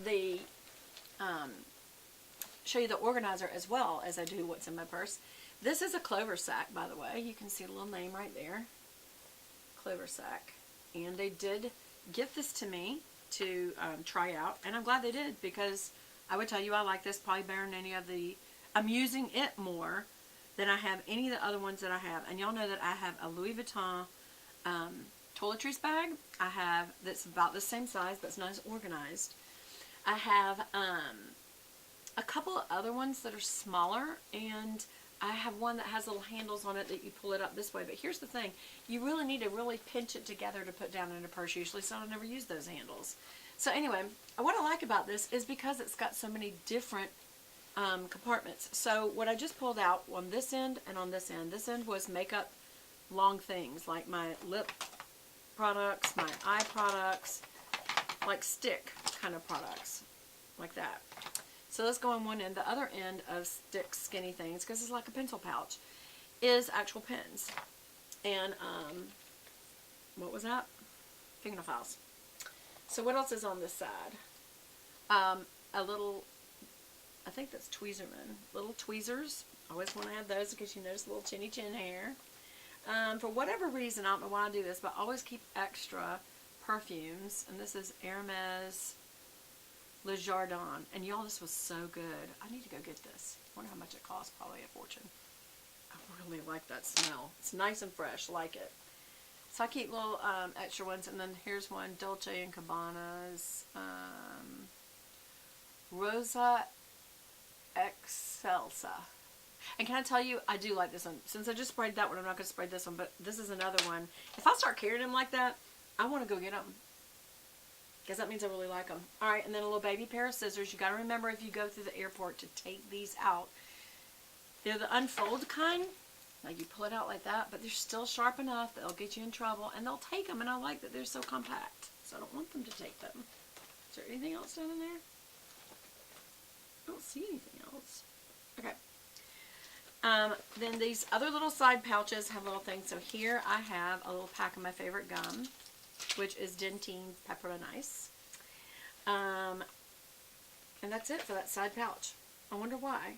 the show you the organizer as well as I do what's in my purse. This is a Clover sack, by the way. You can see the little name right there. Clover sack. And they did gift this to me to try out. And I'm glad they did, because I would tell you I like this probably better than any of the... I'm using it more than I have any of the other ones that I have. And y'all know that I have a Louis Vuitton toiletries bag. I have that's about the same size, but it's not as organized. I have a couple of other ones that are smaller, and I have one that has little handles on it that you pull it up this way. But here's the thing, you really need to really pinch it together to put down in a purse usually, so I never use those handles. So anyway, what I like about this is because it's got so many different compartments. So what I just pulled out on this end and on this end was makeup long things, like my lip products, my eye products, like stick kind of products, like that. So let's go on one end. The other end of stick skinny things, because it's like a pencil pouch, is actual pens. And, what was that? Fingernail files. So what else is on this side? A little, I think that's Tweezerman. Little tweezers. Always want to have those because you notice a little chinny chin hair. For whatever reason, I don't know why I do this, but I always keep extra perfumes. And this is Hermes Le Jardin. And y'all, this was so good. I need to go get this. I wonder how much it costs. Probably a fortune. I really like that smell. It's nice and fresh. Like it. So I keep little extra ones. And then here's one. Dolce & Gabbana's Rosa Excelsa. And can I tell you, I do like this one. Since I just sprayed that one, I'm not going to spray this one. But this is another one. If I start carrying them like that, I want to go get them. Because that means I really like them. Alright, and then a little baby pair of scissors. You got to remember if you go through the airport to take these out. They're the unfold kind. Like you pull it out like that, but they're still sharp enough that they'll get you in trouble. And they'll take them, and I like that they're so compact. So I don't want them to take them. Is there anything else down in there? I don't see anything else. Okay. Then these other little side pouches have little things. So here I have a little pack of my favorite gum, which is Dentine Peppermint Ice. And that's it for that side pouch. I wonder why.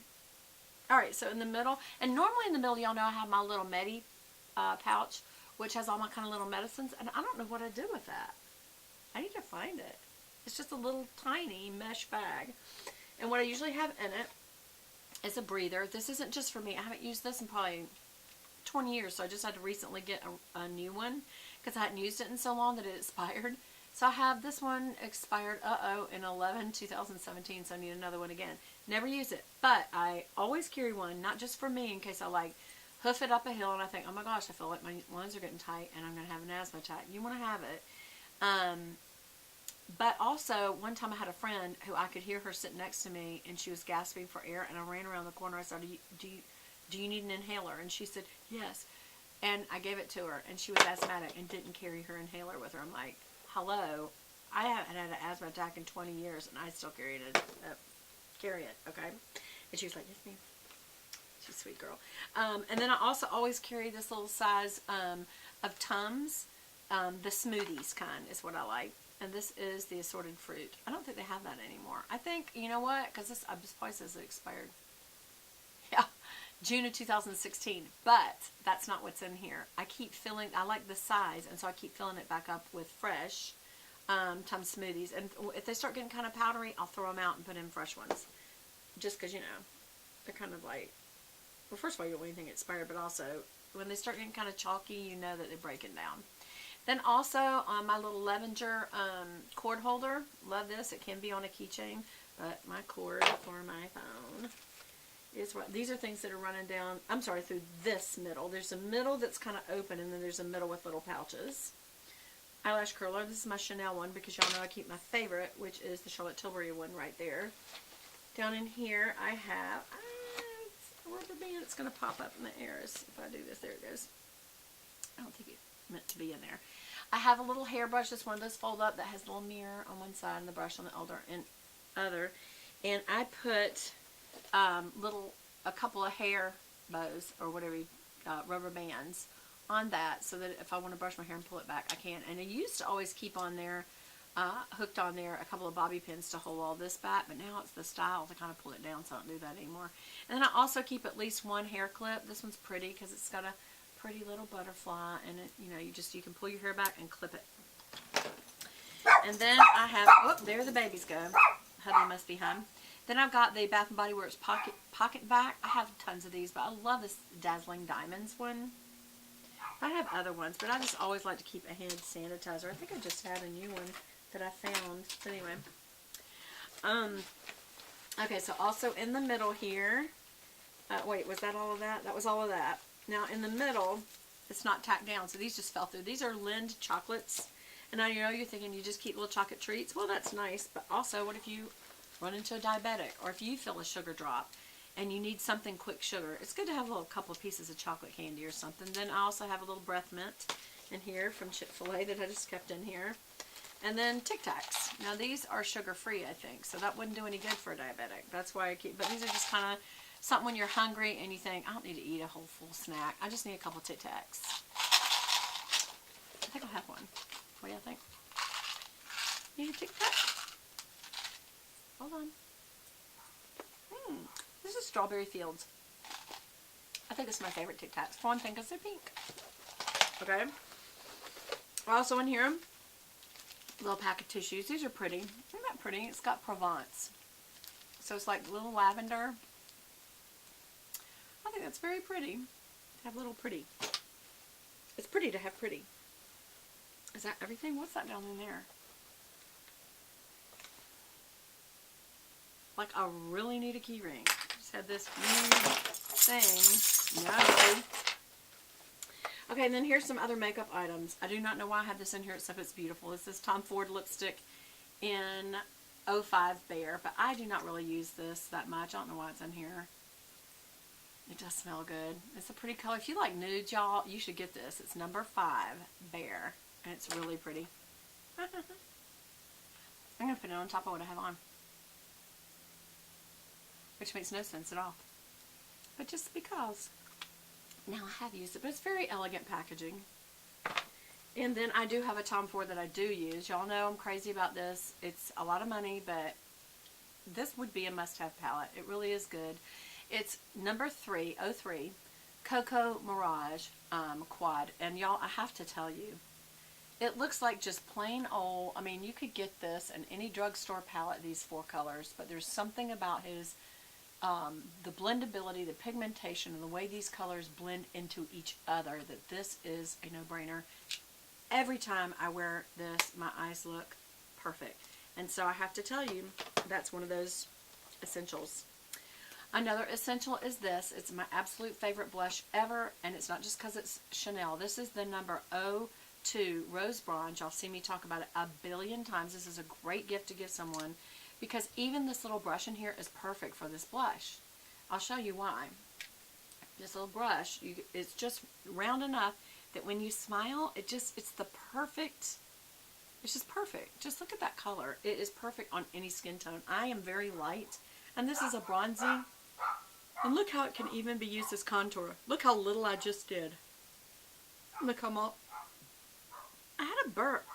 Alright, so in the middle, and normally in the middle, y'all know I have my little Medi pouch, which has all my kind of little medicines, and I don't know what I do with that. I need to find it. It's just a little tiny mesh bag. And what I usually have in it is a breather. This isn't just for me. I haven't used this in probably 20 years, so I just had to recently get a new one because I hadn't used it in so long that it expired. So I have this one expired, in 11/2017, so I need another one again. Never use it, but I always carry one, not just for me, in case I like hoof it up a hill and I think, oh my gosh, I feel like my lungs are getting tight and I'm going to have an asthma attack. You want to have it. But also, one time I had a friend who I could hear her sitting next to me, and she was gasping for air, and I ran around the corner. I said, do you need an inhaler? And she said, yes. And I gave it to her, and she was asthmatic and didn't carry her inhaler with her. I'm like, hello, I haven't had an asthma attack in 20 years, and I still carry it, okay? And she was like, yes, ma'am. She's a sweet girl. And then I also always carry this little size of Tums. The smoothies kind is what I like. And this is the assorted fruit. I don't think they have that anymore. I think, you know what? Because this probably says it expired. Yeah, June of 2016. But that's not what's in here. I keep filling, I like the size, and so I keep filling it back up with fresh Tums smoothies. And if they start getting kind of powdery, I'll throw them out and put in fresh ones. Just because, you know, they're kind of like, well, first of all, you don't want anything expired, but also, when they start getting kind of chalky, you know that they're breaking down. Then also on my little Levenger cord holder. Love this. It can be on a keychain, but my cord for my phone is what. These are things that are running down, I'm sorry, through this middle. There's a middle that's kind of open, and then there's a middle with little pouches. Eyelash curler. This is my Chanel one because y'all know I keep my favorite, which is the Charlotte Tilbury one right there. Down in here I have it's a rubber band. It's going to pop up in the air if I do this. There it goes. I don't think it meant to be in there. I have a little hairbrush. This one does fold up that has a little mirror on one side and the brush on the other. And I put a couple of hair bows or whatever, rubber bands on that so that if I want to brush my hair and pull it back, I can. And I used to always keep on there hooked on there a couple of bobby pins to hold all this back, but now it's the style to kind of pull it down, so I don't do that anymore. And then I also keep at least one hair clip. This one's pretty because it's got a pretty little butterfly, and it, you know, you can pull your hair back and clip it. And then I have, oh, there the babies go. Hubby must be home. Then I've got the Bath & Body Works pocket back. I have tons of these, but I love this Dazzling Diamonds one. I have other ones, but I just always like to keep a hand sanitizer. I think I just had a new one that I found. So anyway. Okay, so also in the middle here, wait, was that all of that? That was all of that. Now in the middle, it's not tacked down, so these just fell through. These are Lind chocolates. And I know you're thinking you just keep little chocolate treats. Well, that's nice, but also what if you run into a diabetic, or if you feel a sugar drop and you need something quick sugar? It's good to have a little couple of pieces of chocolate candy or something. Then I also have a little breath mint in here from Chick-fil-A that I just kept in here. And then Tic Tacs. Now these are sugar-free, I think, so that wouldn't do any good for a diabetic. That's why I keep, but these are just kind of something when you're hungry and you think, I don't need to eat a whole full snack. I just need a couple Tic Tacs. I think I'll have one. What do you think? Need a Tic Tac? Hold on. This is Strawberry Fields. I think it's my favorite Tic Tacs. For one thing, because they're pink. Okay. Also in here, a little pack of tissues. These are pretty. Isn't that pretty? It's got Provence. So it's like little lavender. I think that's very pretty. To have little pretty. It's pretty to have pretty. Is that everything? What's that down in there? Like I really need a key ring. Just had this thing. No. Okay, and then here's some other makeup items. I do not know why I have this in here except it's beautiful. It's this Tom Ford lipstick in 05 Bear, but I do not really use this that much. I don't know why it's in here. It does smell good. It's a pretty color. If you like nude, y'all, you should get this. It's number 5 Bear, and it's really pretty. I'm going to put it on top of what I have on, which makes no sense at all. But just because. Now I have used it, but it's very elegant packaging. And then I do have a Tom Ford that I do use. Y'all know I'm crazy about this. It's a lot of money, but this would be a must-have palette. It really is good. It's number 303 Cocoa Mirage Quad. And y'all, I have to tell you, it looks like just plain old, I mean, you could get this in any drugstore palette, these 4 colors, but there's something about his the blendability, the pigmentation, and the way these colors blend into each other, that this is a no-brainer. Every time I wear this, my eyes look perfect. And so I have to tell you, that's one of those essentials. Another essential is this. It's my absolute favorite blush ever, and it's not just because it's Chanel. This is the number 02 Rose Bronze. Y'all see me talk about it a billion times. This is a great gift to give someone, because even this little brush in here is perfect for this blush. I'll show you why. This little brush, it's just round enough that when you smile, it's the perfect, it's just perfect. Just look at that color. It is perfect on any skin tone. I am very light, and this is a bronzy. And look how it can even be used as contour. Look how little I just did. Look how much. I had a burp.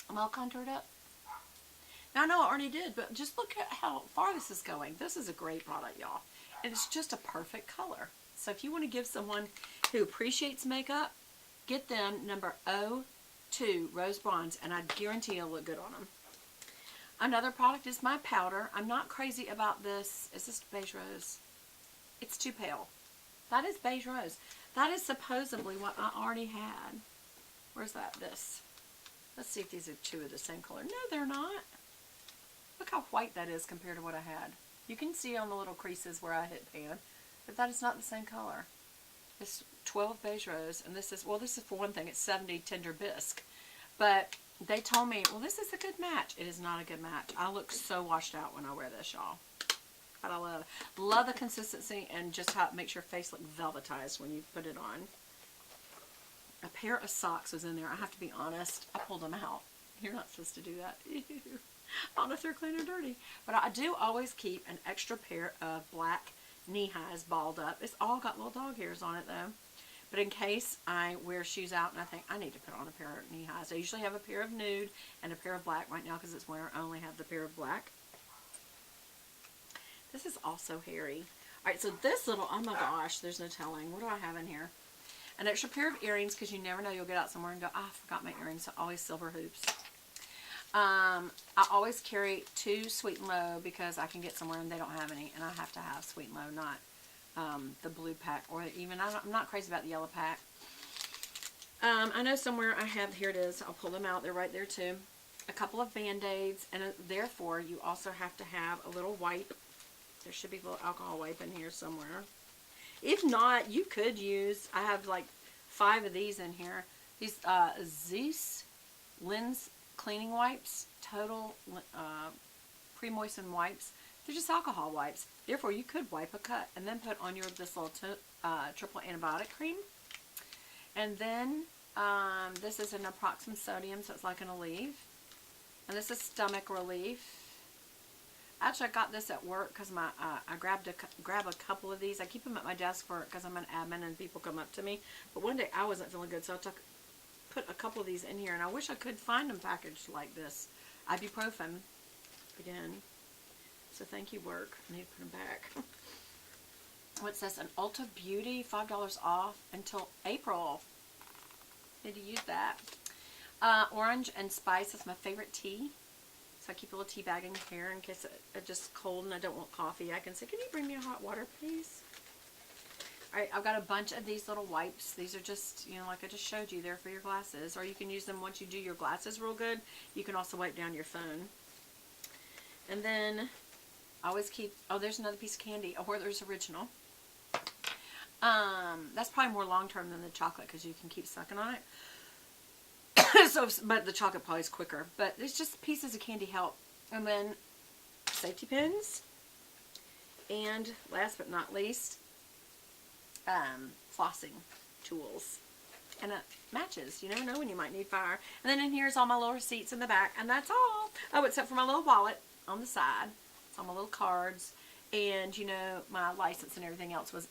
I'm all contoured up. Now, I know I already did, but just look at how far this is going. This is a great product, y'all. And it's just a perfect color. So if you want to give someone who appreciates makeup, get them number 02 Rose Bronze, and I guarantee it'll look good on them. Another product is my powder. I'm not crazy about this. Is this beige rose? It's too pale. That is beige rose. That is supposedly what I already had. Where's that? This. Let's see if these are 2 of the same color. No, they're not. Look how white that is compared to what I had. You can see on the little creases where I hit pan, but that is not the same color. It's 12 beige rose, and this is, well, this is for one thing, it's 70 tender bisque. But they told me, well, this is a good match. It is not a good match. I look so washed out when I wear this, y'all. But I love it. Love the consistency and just how it makes your face look velvetized when you put it on. A pair of socks was in there. I have to be honest. I pulled them out. You're not supposed to do that. I don't know if they're clean or dirty. But I do always keep an extra pair of black knee-highs balled up. It's all got little dog hairs on it, though. But in case I wear shoes out and I think I need to put on a pair of knee highs. I usually have a pair of nude and a pair of black. Right now because it's winter, I only have the pair of black. This is also hairy. Alright, so this little, oh my gosh, there's no telling. What do I have in here? An extra pair of earrings because you never know, you'll get out somewhere and go, oh, I forgot my earrings. So always silver hoops. I always carry 2 Sweet and Low because I can get somewhere and they don't have any. And I have to have Sweet and Low, not the blue pack. Or even, I'm not crazy about the yellow pack. I know somewhere I have, here it is. I'll pull them out. They're right there too. A couple of Band-Aids. And therefore, you also have to have a little wipe. There should be a little alcohol wipe in here somewhere. If not, you could use, I have like 5 of these in here. These Zeiss Lens cleaning wipes, total pre-moistened wipes. They're just alcohol wipes. Therefore, you could wipe a cut and then put on your this little triple antibiotic cream. And then this is an naproxen sodium, so it's like an Aleve. And this is stomach relief. Actually, I got this at work because I grab a couple of these. I keep them at my desk for because I'm an admin and people come up to me. But one day I wasn't feeling good, so I put a couple of these in here, and I wish I could find them packaged like this. Ibuprofen, again. So thank you, work. I need to put them back. What's this? An Ulta Beauty, $5 off until April. Need to use that. Orange and spice. That's my favorite tea. So I keep a little tea bag in here in case it's just cold and I don't want coffee. I can say, can you bring me a hot water, please? Alright, I've got a bunch of these little wipes. These are just, you know, like I just showed you, they're for your glasses. Or you can use them once you do your glasses real good. You can also wipe down your phone. And then I always keep, oh, there's another piece of candy. A Werther's Original. That's probably more long-term than the chocolate because you can keep sucking on it. So, but the chocolate probably is quicker. But there's just pieces of candy help. And then safety pins. And last but not least, flossing tools. And matches. You never know when you might need fire. And then in here's all my little receipts in the back. And that's all. Oh, except for my little wallet on the side. It's all my little cards. And, you know, my license and everything else was